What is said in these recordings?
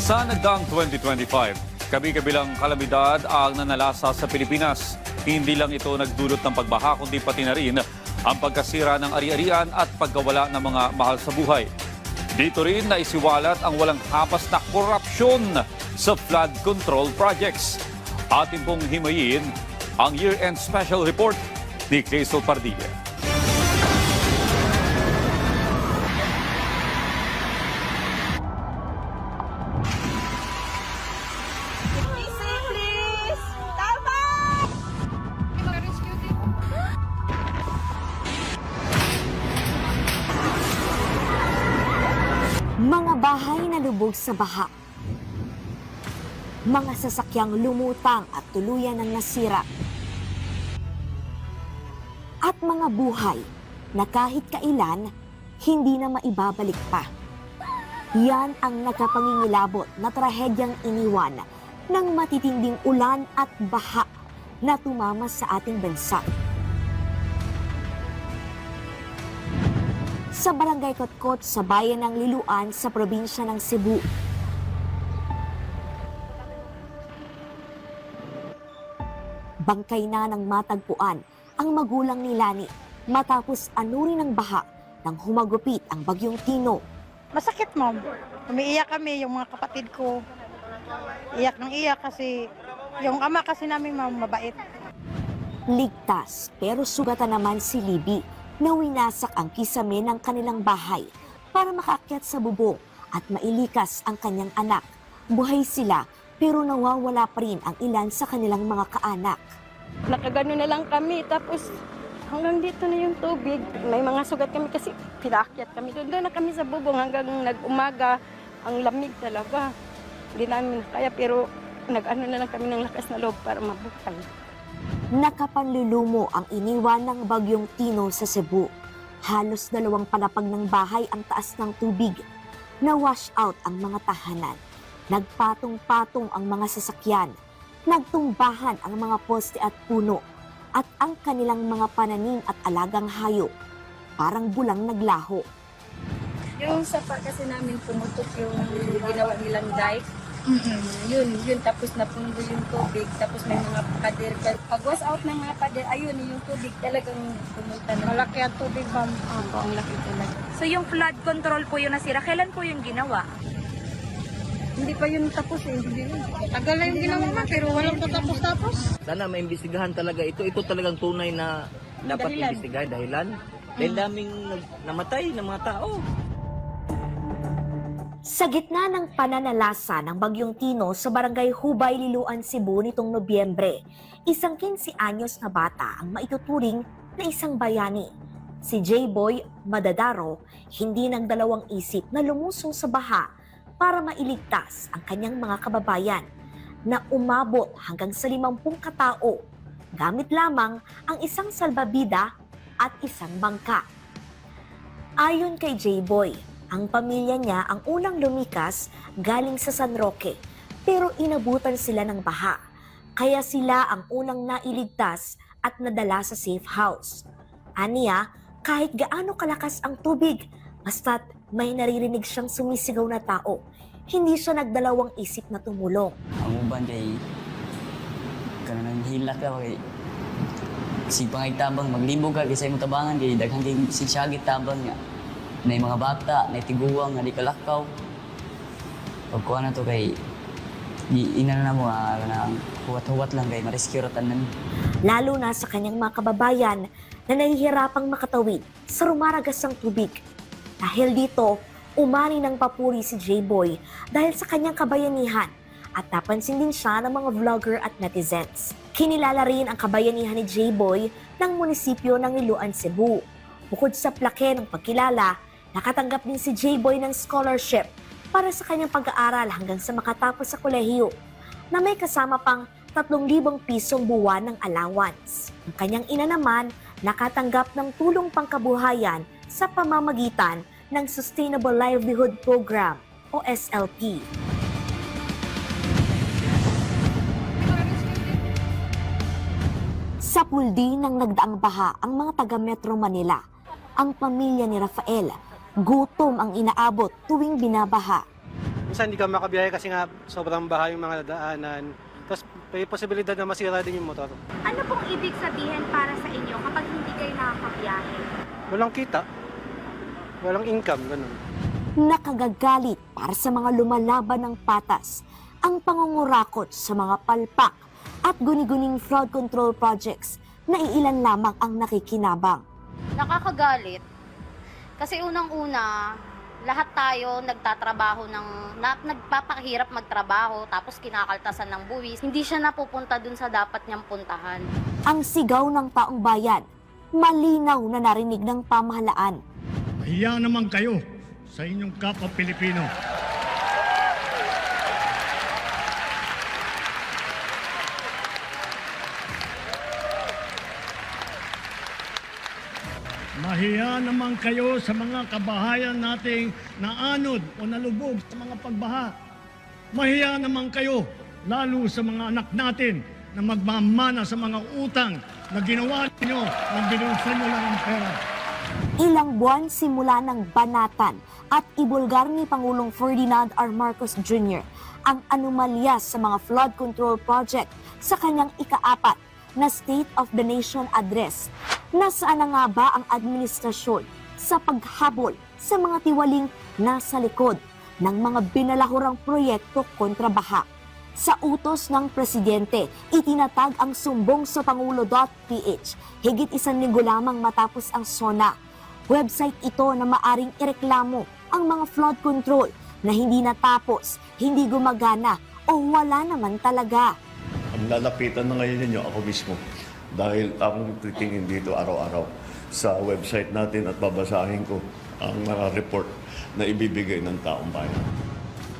Sa nagdaang 2025, kabi-kabilang kalamidad ang nanalasa sa Pilipinas. Hindi lang ito nagdulot ng pagbaha kundi pati na rin ang pagkasira ng ari-arian at pagkawala ng mga mahal sa buhay. Dito rin naisiwalat ang walang hapas na korupsyon sa flood control projects. Atin pong himayin ang year-end special report ni Crystal Pardilla. Mga bahay na lubog sa baha. Mga sasakyang lumutang at tuluyan ng nasira. At mga buhay na kahit kailan, hindi na maibabalik pa. Yan ang nagkapangingilabot na trahedyang iniwan ng matitinding ulan at baha na tumama sa ating bansa. Sa Barangay Kotkot sa bayan ng Liloan sa probinsya ng Cebu. Bangkay na ng matagpuan ang magulang ni Lani matapos anurin ng baha nang humagupit ang bagyong Tino. Masakit, ma'am. Umiiyak kami, yung mga kapatid ko. Iyak ng iyak kasi yung ama kasi namin, ma'am, mabait. Ligtas pero sugatan naman si Libby na winasak ang kisame ng kanilang bahay para makaakyat sa bubong at mailikas ang kanyang anak. Buhay sila pero nawawala pa rin ang ilan sa kanilang mga kaanak. Nakagano na lang kami tapos hanggang dito na yung tubig. May mga sugat kami kasi pinaakyat kami. Doon na kami sa bubong hanggang nag-umaga. Ang lamig talaga. Hindi namin kaya pero nag-ano na lang kami ng lakas na loob para mabuhay. Nakapanlulumo ang iniwan ng bagyong Tino sa Cebu. Halos 2 palapag ng bahay ang taas ng tubig. Na-wash out ang mga tahanan. Nagpatong-patong ang mga sasakyan. Nagtumbahan ang mga poste at puno. At ang kanilang mga pananim at alagang hayop. Parang bulang naglaho. Yung sapa kasi namin pumutok yung ginawa nilang dike. Yun. Tapos napundo yung tubig. Tapos may mga pader. Pag was out ng mga pader, ayun, yung tubig talagang pumunta na. Malaki ang tubig, ma'am. Opo, ang laki talaga. So yung flood control po yung nasira, kailan po yung ginawa? Hindi pa yun tapos eh. Tagal na yung ginawa, ma'am, pero walang tatapos-tapos. Sana maimbestigahan talaga ito. Ito talagang tunay na dapat Dahilan. imbestigahan dahilan. Dahil daming namatay ng mga tao. Sa gitna ng pananalasa ng bagyong Tino sa barangay Hubay, Liloan, Cebu nitong Nobyembre, isang 15 anyos na bata ang maituturing na isang bayani. Si J-Boy Madadaro hindi nagdalawang isip na lumusong sa baha para mailigtas ang kanyang mga kababayan na umabot hanggang sa 50 katao gamit lamang ang isang salbabida at isang bangka. Ayon kay J-Boy, ang pamilya niya ang unang lumikas galing sa San Roque pero inabutan sila ng baha. Kaya sila ang unang nailigtas at nadala sa safe house. Aniya, kahit gaano kalakas ang tubig, basta't may naririnig siyang sumisigaw na tao, hindi siya nagdalawang isip na tumulong. Ang uban kay kanang hilak ka kay si pangay tabang maglibog ka kay sa imong tabangan kay daghang kay sigsagit tabang nga. Nay mga bata, nay tiguang nga di kalakaw. Pagkuha na to kay ina na mo na huwat-huwat lang kay ma-rescue ra tanan. Lalo na sa kanyang mga kababayan na nahihirapang makatawid sa rumaragas ng tubig. Dahil dito, umani ng papuri si J-Boy dahil sa kanyang kabayanihan at napansin din siya ng mga vlogger at netizens. Kinilala rin ang kabayanihan ni J-Boy ng munisipyo ng Liloan, Cebu. Bukod sa plake ng pagkilala, nakatanggap din si J-Boy ng scholarship para sa kanyang pag-aaral hanggang sa makatapos sa kolehiyo na may kasama pang 3,000 pisong buwan ng allowance. Ang kanyang ina naman nakatanggap ng tulong pangkabuhayan sa pamamagitan ng Sustainable Livelihood Program o SLP. Sa puldi ng nagdaang baha ang mga taga Metro Manila, ang pamilya ni Rafael, gutom ang inaabot tuwing binabaha. minsan hindi ka makabiyahe kasi nga sobrang baha yung mga daanan. Tapos may posibilidad na masira din yung motor. Ano pong ibig sabihin para sa inyo kapag hindi kayo nakakabiyahe? Walang kita, walang income, ganun. Nakagagalit para sa mga lumalaban ng patas ang pangungurakot sa mga palpak at guni-guning fraud control projects na iilan lamang ang nakikinabang. Nakakagalit kasi unang-una, lahat tayo nagtatrabaho nagpapakahirap magtrabaho tapos kinakaltasan ng buwis. Hindi siya napupunta dun sa dapat niyang puntahan. Ang sigaw ng taong bayan, malinaw na narinig ng pamahalaan. Mahiya naman kayo sa inyong kapwa Pilipino. Mahiya naman kayo sa mga kabahayan nating naanod o nalubog sa mga pagbaha. Mahiya naman kayo lalo sa mga anak natin na magmamana sa mga utang na ginawa ninyo nang binulsan nyo lang ang pera. Ilang buwan simula ng banatan at ibulgar ni Pangulong Ferdinand R. Marcos Jr. ang anomalya sa mga flood control project sa kanyang ika-4 na State of the Nation Address. Nasaan na nga ba ang administrasyon sa paghabol sa mga tiwaling nasa likod ng mga binalahurang proyekto kontra baha? Sa utos ng Presidente, itinatag ang sumbong sa Pangulo.ph higit 1 linggo lamang matapos ang SONA. Website ito na maaring ireklamo ang mga flood control na hindi natapos, hindi gumagana o wala naman talaga. Ang lalapitan na ngayon ninyo ako mismo dahil akong titingin dito araw-araw sa website natin at babasahin ko ang mga report na ibibigay ng taong bayan.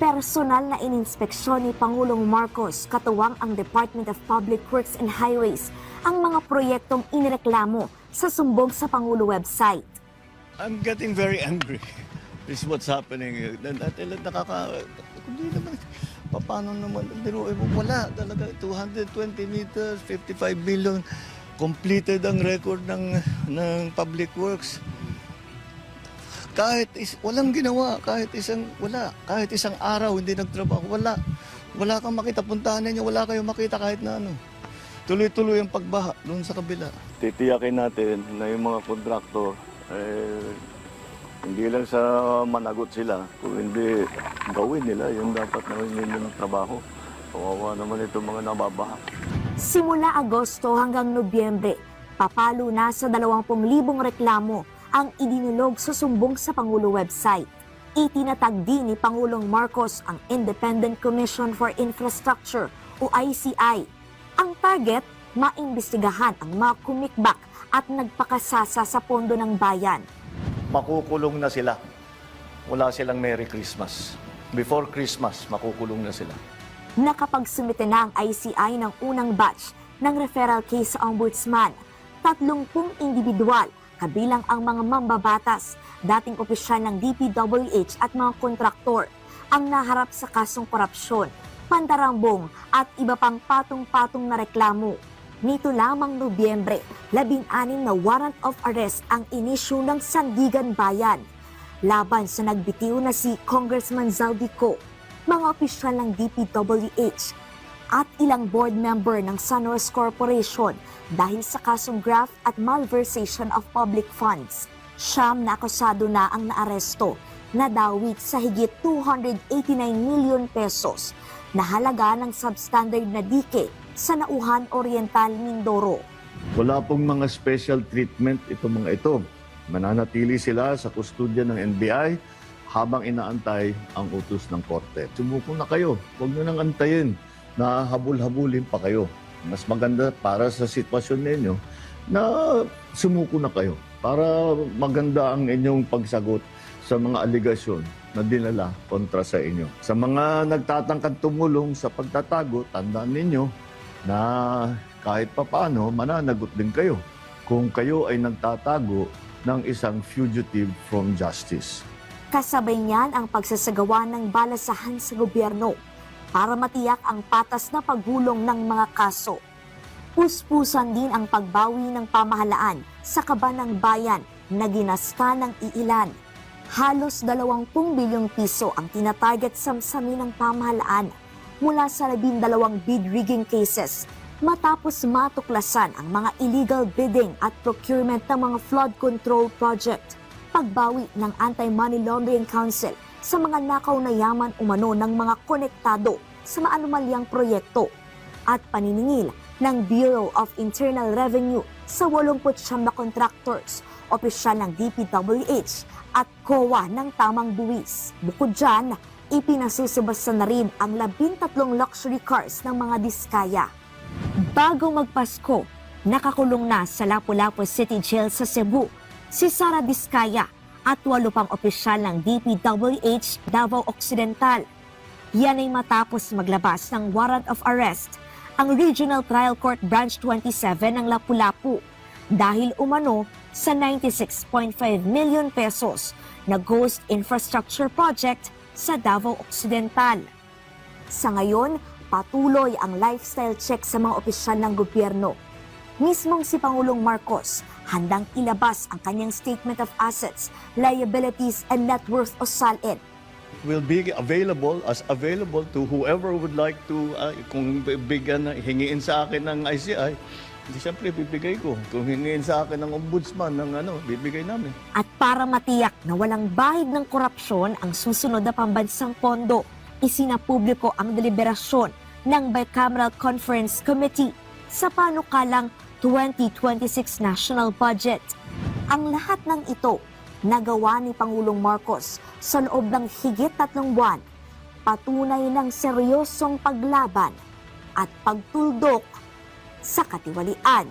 Personal na ininspeksyon ni Pangulong Marcos katuwang ang Department of Public Works and Highways ang mga proyektong inireklamo sa sumbong sa Pangulo website. I'm getting very angry. This is what's happening. Hindi naman. Paano naman? Wala talaga. 220 meters, 55 billion. Completed ang record ng Public Works. Walang ginawa. Kahit isang araw hindi nagtrabaho. Wala kang makita. Puntahan ninyo. Wala kayong makita kahit na ano. Tuloy-tuloy ang pagbaha doon sa kabila. Titiyakin natin na yung mga kontraktor hindi lang sa managot sila, kung hindi gawin nila yung dapat na yung trabaho. Kawawa naman itong mga nababaha. Simula Agosto hanggang Nobyembre, papalo na sa 20,000 reklamo ang idinulog sa sumbong sa Pangulo website. Itinatag din ni Pangulong Marcos ang Independent Commission for Infrastructure o ICI. Ang target, maimbestigahan ang mga kumikbak at nagpakasasa sa pondo ng bayan. Makukulong na sila. Wala silang Merry Christmas. Before Christmas, makukulong na sila. Nakapagsumite na ang ICI ng unang batch ng referral case sa Ombudsman. 30 individual, kabilang ang mga mambabatas, dating opisyal ng DPWH at mga kontraktor, ang naharap sa kasong korupsyon, pandarambong at iba pang patong-patong na reklamo. Nito lamang Nobyembre, 16 na warrant of arrest ang inisyu ng Sandigan Bayan laban sa nagbitiw na si Congressman Zaldico, mga opisyal ng DPWH at ilang board member ng Sunwest Corporation dahil sa kasong graft at malversation of public funds. 9 na akusado na ang naaresto, nadawit sa higit 289 million pesos na halaga ng substandard na dike sa Nauhan Oriental, Mindoro. Wala pong mga special treatment itong mga ito. Mananatili sila sa kustudya ng NBI habang inaantay ang utos ng korte. Sumuko na kayo. Huwag nyo nang antayin na habul-habulin pa kayo. Mas maganda para sa sitwasyon ninyo na sumuko na kayo para maganda ang inyong pagsagot sa mga aligasyon na dinala kontra sa inyo. Sa mga nagtatangkad tumulong sa pagtatago, tandaan ninyo na kahit papaano mananagot din kayo kung kayo ay nagtatago ng isang fugitive from justice. Kasabay niyan ang pagsasagawa ng balasahan sa gobyerno para matiyak ang patas na paghulong ng mga kaso. Puspusan din ang pagbawi ng pamahalaan sa kaban ng bayan na ginasta ng iilan. Halos 20 bilyong piso ang tinatarget samsamin ng pamahalaan mula sa 12 bid rigging cases matapos matuklasan ang mga illegal bidding at procurement ng mga flood control project. Pagbawi ng Anti-Money Laundering Council sa mga nakaw na yaman umano ng mga konektado sa maanumalyang proyekto at paniningil ng Bureau of Internal Revenue sa 89 na contractors, opisyal ng DPWH at COA ng tamang buwis. Bukod dyan, ipinasusubasta na rin ang 13 luxury cars ng mga diskaya. Bago magpasko, nakakulong na sa Lapu-Lapu City Jail sa Cebu si Sara Diskaya at 8 pang opisyal ng DPWH Davao Occidental. Yan ay matapos maglabas ng warrant of arrest ang Regional Trial Court Branch 27 ng Lapu-Lapu dahil umano sa 96.5 million pesos na ghost infrastructure project sa Davao Occidental. Sa ngayon, patuloy ang lifestyle check sa mga opisyal ng gobyerno. Mismong si Pangulong Marcos handang ilabas ang kanyang Statement of Assets, Liabilities and Net Worth o SALN. Will be available to whoever would like to, kung hingiin sa akin ng ICI, hindi siyempre bibigay ko. Kung hingiin sa akin ng ombudsman, bibigay namin. At para matiyak na walang bahid ng korupsyon ang susunod na pambansang pondo, isinapubliko ang deliberasyon ng Bicameral Conference Committee sa panukalang 2026 National Budget. Ang lahat ng ito nagawa ni Pangulong Marcos sa loob ng higit 3 buwan, patunay ng seryosong paglaban at pagtuldok sa katiwalian.